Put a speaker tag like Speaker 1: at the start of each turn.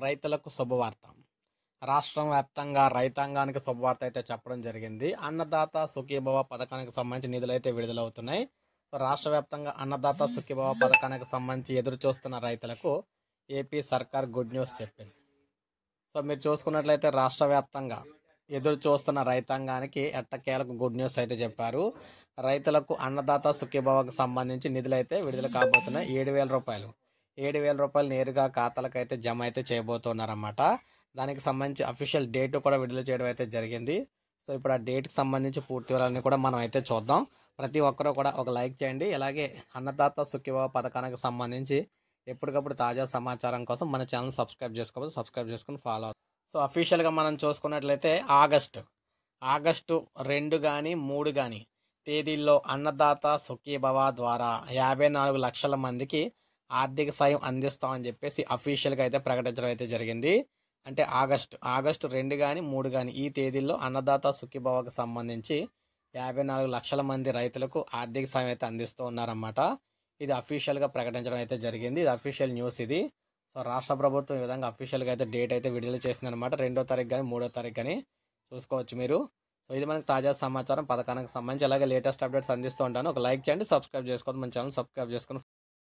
Speaker 1: రైతులకు శుభవార్త. రాష్ట్రం వ్యాప్తంగా రైతాంగానికి శుభవార్త అయితే చెప్పడం జరిగింది. అన్నదాత సుఖీభవ పథకానికి సంబంధించి నిధులైతే విడుదలవుతున్నాయి. సో రాష్ట్ర వ్యాప్తంగా అన్నదాత సుఖీభవ పథకానికి సంబంధించి ఎదురు చూస్తున్న రైతులకు ఏపీ సర్కార్ గుడ్ న్యూస్ చెప్పింది. సో మీరు చూసుకున్నట్లయితే రాష్ట్ర వ్యాప్తంగా ఎదురు చూస్తున్న రైతాంగానికి ఎట్టకేలకు గుడ్ న్యూస్ అయితే చెప్పారు. రైతులకు అన్నదాత సుఖీభవకు సంబంధించి నిధులైతే విడుదల కాబోతున్నాయి. 7,000 రూపాయలు 7,000 రూపాయలు నేరుగా ఖాతాలకు అయితే జమ అయితే చేయబోతున్నారన్నమాట. దానికి సంబంధించి అఫీషియల్ డేట్ కూడా విడుదల చేయడం అయితే జరిగింది. సో ఇప్పుడు ఆ డేట్కి సంబంధించి పూర్తి వివరాలని కూడా మనం అయితే చూద్దాం. ప్రతి ఒక్కరూ కూడా ఒక లైక్ చేయండి. అలాగే అన్నదాత సుఖీభవ పథకానికి సంబంధించి ఎప్పటికప్పుడు తాజా సమాచారం కోసం మన ఛానల్ సబ్స్క్రైబ్ చేసుకుని ఫాలో అవుతాం. సో అఫీషియల్గా మనం చూసుకున్నట్లయితే ఆగస్టు 2 కానీ 3 కానీ తేదీల్లో అన్నదాత సుఖీభవ ద్వారా 54 లక్షల మందికి ఆర్థిక సాయం అందిస్తామని చెప్పేసి అఫీషియల్గా అయితే ప్రకటించడం అయితే జరిగింది. అంటే ఆగస్టు 2 కానీ 3 కానీ ఈ తేదీల్లో అన్నదాత సుఖీభవకు సంబంధించి 54 లక్షల మంది రైతులకు ఆర్థిక సాయం అయితే అందిస్తూ ఉన్నారన్నమాట. ఇది అఫీషియల్గా ప్రకటించడం అయితే జరిగింది. ఇది అఫీషియల్ న్యూస్ ఇది. సో రాష్ట్ర ప్రభుత్వం ఈ విధంగా అఫీషియల్గా అయితే డేట్ అయితే విడుదల చేసిందనమాట. 2వ తారీఖు కానీ 3వ తారీఖు కానీ చూసుకోవచ్చు మీరు. సో ఇది మనకి తాజా సమాచారం పథకానికి సంబంధించి. అలాగే లేటెస్ట్ అప్డేట్స్ అందిస్తూ ఉంటాను. ఒక లైక్ చేయండి, సబ్స్క్రైబ్ చేసుకోండి, మన ఛానల్ సబ్స్క్రైబ్ చేసుకుని